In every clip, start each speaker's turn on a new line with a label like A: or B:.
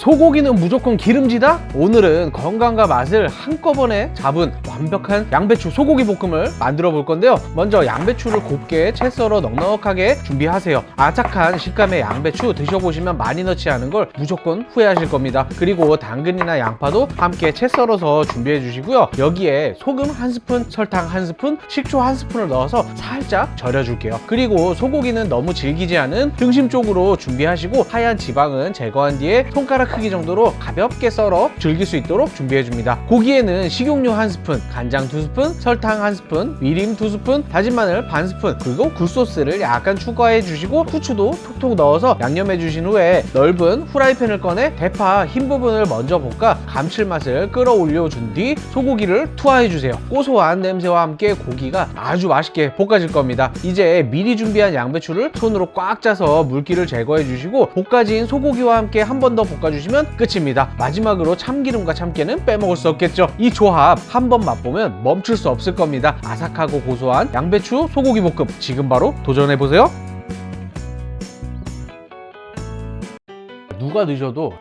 A: 소고기는 무조건 기름지다? 오늘은 건강과 맛을 한꺼번에 잡은 완벽한 양배추 소고기 볶음을 만들어 볼 건데요. 먼저 양배추를 곱게 채 썰어 넉넉하게 준비하세요. 아삭한 식감의 양배추 드셔보시면 많이 넣지 않은 걸 무조건 후회하실 겁니다. 그리고 당근이나 양파도 함께 채 썰어서 준비해 주시고요. 여기에 소금 1스푼, 설탕 1스푼, 식초 1스푼을 넣어서 살짝 절여 줄게요. 그리고 소고기는 너무 질기지 않은 등심 쪽으로 준비하시고 하얀 지방은 제거한 뒤에 손가락 크기 정도로 가볍게 썰어 즐길 수 있도록 준비해 줍니다. 고기에는 식용유 1스푼, 간장 2스푼, 설탕 1스푼, 미림 2스푼, 다진 마늘 반 스푼, 그리고 굴소스를 약간 추가해 주시고 후추도 톡톡 넣어서 양념해 주신 후에 넓은 후라이팬을 꺼내 대파 흰 부분을 먼저 볶아 감칠맛을 끌어올려 준 뒤 소고기를 투하해 주세요. 고소한 냄새와 함께 고기가 아주 맛있게 볶아질 겁니다. 이제 미리 준비한 양배추를 손으로 꽉 짜서 물기를 제거해 주시고 볶아진 소고기와 함께 한 번 더 볶아주시면 끝입니다. 마지막으로 참기름과 참깨는 빼먹을 수 없겠죠. 이 조합 한 번 맛보면 멈출 수 없을 겁니다. 아삭하고 고소한 양배추 소고기 볶음 지금 바로 도전해보세요. 누가 드셔도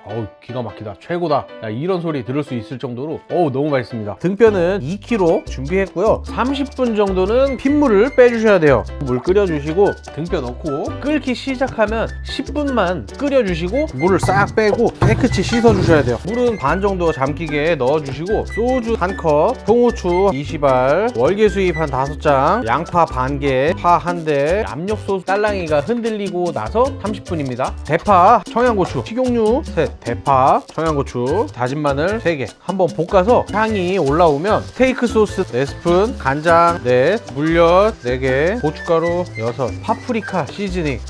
A: 기가 막히다, 최고다, 이런 소리 들을 수 있을 정도로 너무 맛있습니다. 등뼈는 2kg 준비했고요. 30분 정도는 핏물을 빼주셔야 돼요. 물 끓여주시고 등뼈 넣고 끓기 시작하면 10분만 끓여주시고 물을 싹 빼고 깨끗이 씻어주셔야 돼요. 물은 반 정도 잠기게 넣어주시고 소주 1컵, 통후추 20알, 월계수잎 한 5장, 양파 반개, 파 1대, 압력소스 딸랑이가 흔들리고 나서 30분입니다. 대파, 청양고추, 식용유 셋, 대파, 청양고추, 다진 마늘 3개 한번 볶아서 향이 올라오면 스테이크 소스 4스푼, 간장 4, 물엿 4개, 고춧가루 6, 파프리카 시즈닝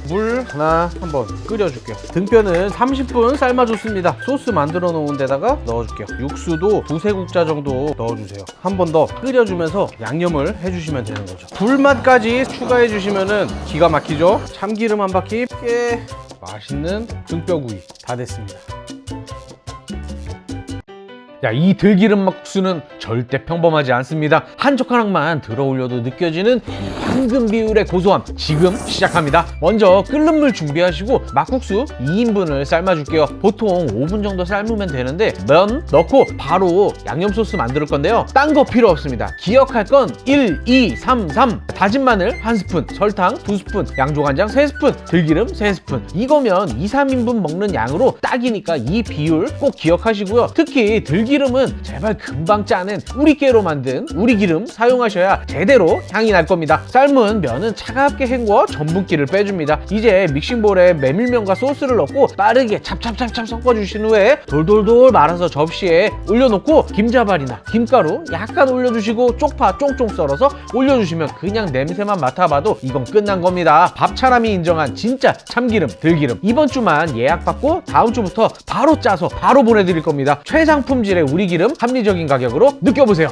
A: 2, 물 하나 한번 끓여줄게요. 등뼈는 30분 삶아줬습니다. 소스 만들어 놓은 데다가 넣어줄게요. 육수도 2-3국자 정도 넣어주세요. 한 번 더 끓여주면서 양념을 해주시면 되는 거죠. 불맛까지 추가해 주시면은 기가 막히죠. 참기름 한 바퀴 깨 맛있는 등뼈구이 다 됐습니다. 이 들기름 막국수는 절대 평범하지 않습니다. 한 젓가락만 들어 올려도 느껴지는 황금 비율의 고소함 지금 시작합니다. 먼저 끓는 물 준비하시고 막국수 2인분을 삶아줄게요. 보통 5분 정도 삶으면 되는데 면 넣고 바로 양념 소스 만들 건데요. 딴 거 필요 없습니다. 기억할 건 1, 2, 3, 3 다진 마늘 1스푼, 설탕 2스푼, 양조간장 3스푼, 들기름 3스푼. 이거면 2, 3인분 먹는 양으로 딱이니까 이 비율 꼭 기억하시고요. 특히 들기름은 제발 금방 짜는 우리깨로 만든 우리기름 사용하셔야 제대로 향이 날 겁니다. 삶은 면은 차갑게 헹궈 전분기를 빼줍니다. 이제 믹싱볼에 메밀면과 소스를 넣고 빠르게 찹찹찹찹 섞어주신 후에 돌돌돌 말아서 접시에 올려놓고 김자발이나 김가루 약간 올려주시고 쪽파 쫑쫑 썰어서 올려주시면 그냥 냄새만 맡아봐도 이건 끝난 겁니다. 밥차람이 인정한 진짜 참기름 들기름. 이번 주만 예약받고 다음 주부터 바로 짜서 바로 보내드릴 겁니다. 최상 품질의 우리기름 합리적인 가격으로 느껴보세요.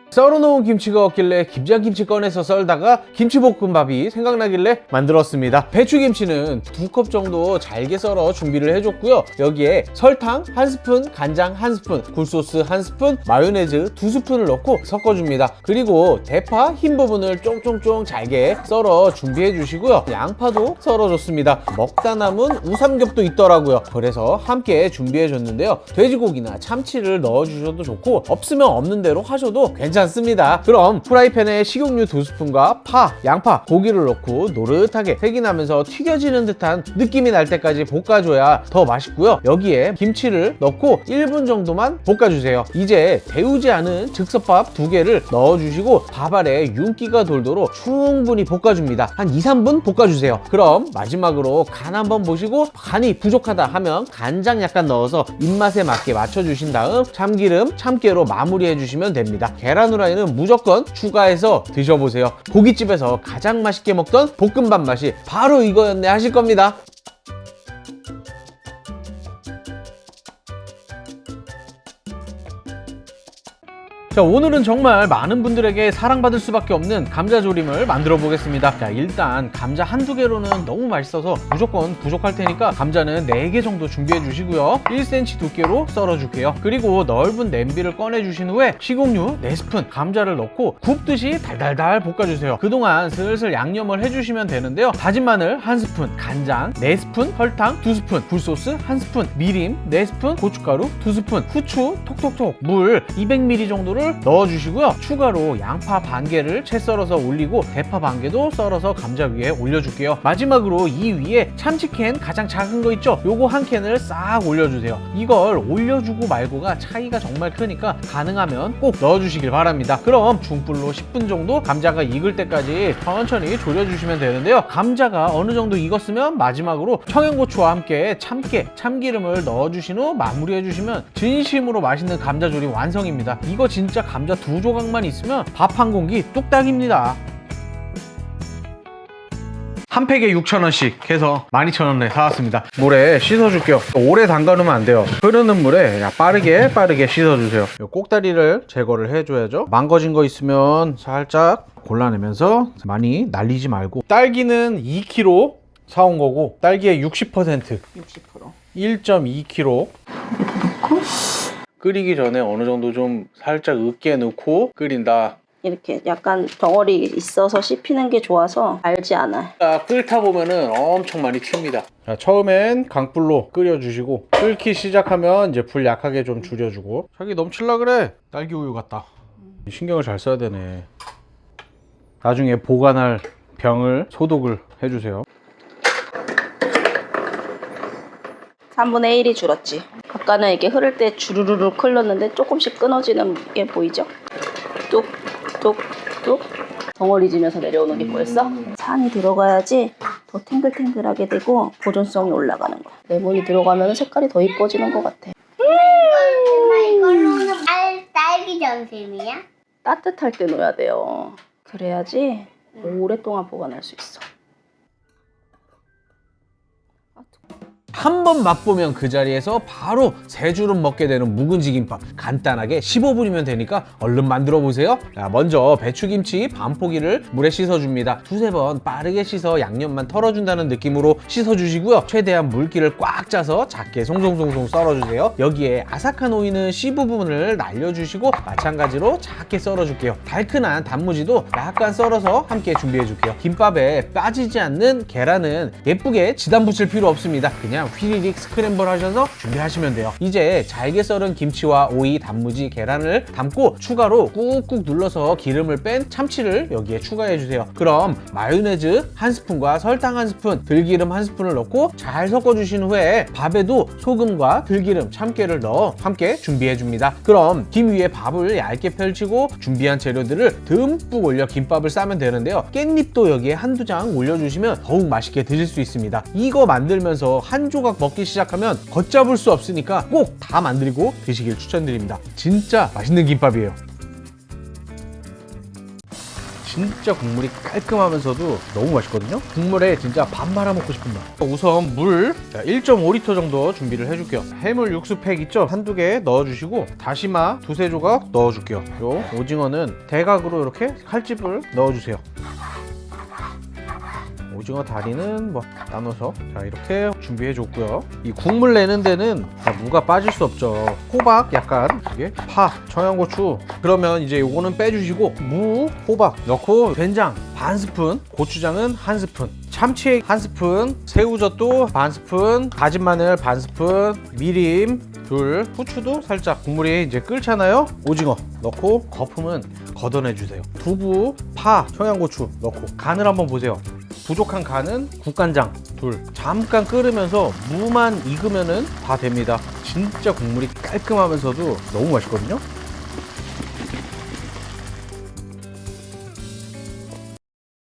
A: 썰어놓은 김치가 없길래 김장김치 꺼내서 썰다가 김치볶음밥이 생각나길래 만들었습니다. 배추김치는 2컵 정도 잘게 썰어 준비를 해줬고요. 여기에 설탕 1스푼, 간장 1스푼, 굴소스 1스푼, 마요네즈 2스푼을 넣고 섞어줍니다. 그리고 대파 흰 부분을 쫑쫑쫑 잘게 썰어 준비해 주시고요. 양파도 썰어줬습니다. 먹다 남은 우삼겹도 있더라고요. 그래서 함께 준비해 줬는데요. 돼지고기나 참치를 넣어주셔도 좋고 없으면 없는 대로 하셔도 괜찮습니다. 그럼 프라이팬에 식용유 2스푼과 파, 양파, 고기를 넣고 노릇하게 색이 나면서 튀겨지는 듯한 느낌이 날 때까지 볶아줘야 더 맛있고요. 여기에 김치를 넣고 1분 정도만 볶아주세요. 이제 데우지 않은 즉석밥 2개를 넣어주시고 밥 아래 윤기가 돌도록 충분히 볶아줍니다. 한 2-3분 볶아주세요. 그럼 마지막으로 간 한번 보시고 간이 부족하다 하면 간장 약간 넣어서 입맛에 맞게 맞춰주신 다음 참기름, 참깨로 마무리해주시면 됩니다. 계란 후라이는 무조건 추가해서 드셔보세요. 고깃집에서 가장 맛있게 먹던 볶음밥 맛이 바로 이거였네 하실 겁니다. 자, 오늘은 정말 많은 분들에게 사랑받을 수밖에 없는 감자조림을 만들어 보겠습니다. 자, 일단 감자 한두 개로는 너무 맛있어서 무조건 부족할 테니까 감자는 4개 정도 준비해 주시고요. 1cm 두께로 썰어 줄게요. 그리고 넓은 냄비를 꺼내 주신 후에 식용유 4스푼, 감자를 넣고 굽듯이 달달달 볶아주세요. 그동안 슬슬 양념을 해주시면 되는데요. 다진 마늘 1스푼, 간장 4스푼, 설탕 2스푼, 굴소스 1스푼, 미림 4스푼, 고춧가루 2스푼, 후추 톡톡톡, 물 200ml 정도를 넣어주시고요. 추가로 양파 반 개를 채 썰어서 올리고 대파 반 개도 썰어서 감자 위에 올려줄게요. 마지막으로 이 위에 참치캔 가장 작은 거 있죠? 요거 한 캔을 싹 올려주세요. 이걸 올려주고 말고가 차이가 정말 크니까 가능하면 꼭 넣어주시길 바랍니다. 그럼 중불로 10분 정도 감자가 익을 때까지 천천히 졸여주시면 되는데요. 감자가 어느 정도 익었으면 마지막으로 청양고추와 함께 참깨, 참기름을 넣어주신 후 마무리해주시면 진심으로 맛있는 감자조림 완성입니다. 이거 진짜 감자 2조각만 있으면 밥 한 공기 뚝딱입니다. 한 팩에 6,000원씩 해서 12,000원에 사왔습니다. 물에 씻어줄게요. 오래 담가놓으면 안 돼요. 흐르는 물에 빠르게 씻어주세요. 꼭다리를 제거를 해줘야죠. 망가진 거 있으면 살짝 골라내면서 많이 날리지 말고. 딸기는 2kg 사온 거고 딸기의 60% 1.2kg 끓이기 전에 어느 정도 좀 살짝 으깨 넣고 끓인다.
B: 이렇게 약간 덩어리 있어서 씹히는 게 좋아서 알지 않아요.
A: 끓다 보면은 엄청 많이 튑니다. 자, 처음엔 강불로 끓여주시고 끓기 시작하면 이제 불 약하게 좀 줄여주고. 자기 넘칠라 그래. 딸기 우유 같다. 신경을 잘 써야 되네. 나중에 보관할 병을 소독을 해주세요.
B: 3분의 1이 줄었지. 아까는 이게 흐를 때 주르르르 흘렀는데 조금씩 끊어지는 게 보이죠? 뚝뚝뚝 덩어리 지면서 내려오는 게 보였어? 산이 들어가야지 더 탱글탱글하게 되고 보존성이 올라가는 거야. 레몬이 들어가면 색깔이 더 이뻐지는 것 같아.
C: 이걸로는 딸기 전심이야?
B: 따뜻할 때 넣어야 돼요. 그래야지 오랫동안 보관할 수 있어.
A: 한 번 맛보면 그 자리에서 바로 세 주름 먹게 되는 묵은지 김밥, 간단하게 15분이면 되니까 얼른 만들어 보세요. 자, 먼저 배추김치 반 포기를 물에 씻어줍니다. 두세 번 빠르게 씻어 양념만 털어준다는 느낌으로 씻어주시고요. 최대한 물기를 꽉 짜서 작게 송송송송 썰어주세요. 여기에 아삭한 오이는 씨 부분을 날려주시고 마찬가지로 작게 썰어줄게요. 달큰한 단무지도 약간 썰어서 함께 준비해줄게요. 김밥에 빠지지 않는 계란은 예쁘게 지단 붙일 필요 없습니다. 그냥 휘리릭 스크램블 하셔서 준비하시면 돼요. 이제 잘게 썰은 김치와 오이, 단무지, 계란을 담고 추가로 꾹꾹 눌러서 기름을 뺀 참치를 여기에 추가해 주세요. 그럼 마요네즈 1스푼과 설탕 1스푼, 들기름 1스푼을 넣고 잘 섞어 주신 후에 밥에도 소금과 들기름, 참깨를 넣어 함께 준비해 줍니다. 그럼 김 위에 밥을 얇게 펼치고 준비한 재료들을 듬뿍 올려 김밥을 싸면 되는데요. 깻잎도 여기에 한두 장 올려주시면 더욱 맛있게 드실 수 있습니다. 이거 만들면서 한 조각 먹기 시작하면 걷잡을 수 없으니까 꼭 다 만들고 드시길 추천드립니다. 진짜 맛있는 김밥이에요. 진짜 국물이 깔끔하면서도 너무 맛있거든요. 국물에 진짜 밥 말아 먹고 싶은 맛. 우선 물 1.5L 정도 준비를 해줄게요. 해물 육수팩 있죠? 한두 개 넣어주시고 다시마 두세 조각 넣어줄게요. 요 오징어는 대각으로 이렇게 칼집을 넣어주세요. 오징어 다리는 뭐 나눠서 자 이렇게 준비해 줬고요. 이 국물 내는 데는 무가 빠질 수 없죠. 호박 약간 이게 파, 청양고추 그러면 이제 요거는 빼주시고 무, 호박 넣고 된장 반 스푼, 고추장은 1스푼, 참치 1스푼, 새우젓도 반 스푼, 다진 마늘 반 스푼, 미림 둘, 후추도 살짝 국물이 이제 끓잖아요. 오징어 넣고 거품은 걷어내 주세요. 두부, 파, 청양고추 넣고 간을 한번 보세요. 부족한 간은 국간장 둘. 잠깐 끓으면서 무만 익으면은 다 됩니다. 진짜 국물이 깔끔하면서도 너무 맛있거든요.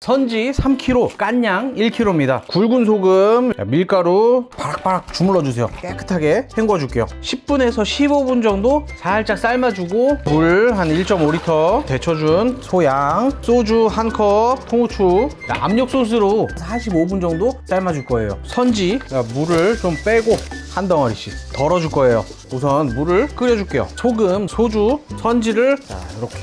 A: 선지 3kg, 깐양 1kg입니다. 굵은 소금, 밀가루 바락바락 주물러 주세요. 깨끗하게 헹궈 줄게요. 10분에서 15분 정도 살짝 삶아주고 물 한 1.5L 데쳐준 소양, 소주 1컵, 통후추, 압력 소스로 45분 정도 삶아줄 거예요. 선지 물을 좀 빼고 한 덩어리씩 덜어줄 거예요. 우선 물을 끓여줄게요. 소금, 소주, 선지를 자 이렇게.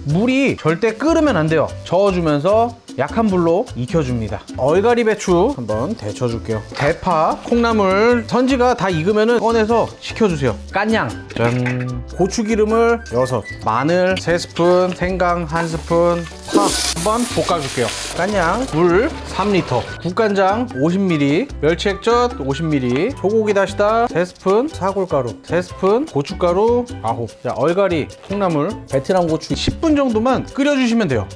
A: 물이 절대 끓으면 안 돼요. 저어주면서 약한 불로 익혀줍니다. 얼갈이 배추 한번 데쳐줄게요. 대파, 콩나물, 선지가 다 익으면 꺼내서 식혀주세요. 깐냥, 짠. 고추기름을 6, 마늘 3스푼, 생강 1스푼, 파 한번 볶아줄게요. 깐냥, 물 3리터, 국간장 50ml, 멸치액젓 50ml, 소고기 다시다 3스푼, 사골가루 3스푼, 고춧가루 9. 자, 얼갈이, 콩나물, 베트남 고추 10분 정도만 끓여주시면 돼요.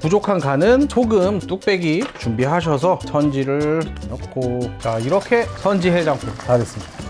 A: 부족한 간은 소금 뚝배기 준비하셔서 선지를 넣고, 자 이렇게 선지 해장국 다 됐습니다.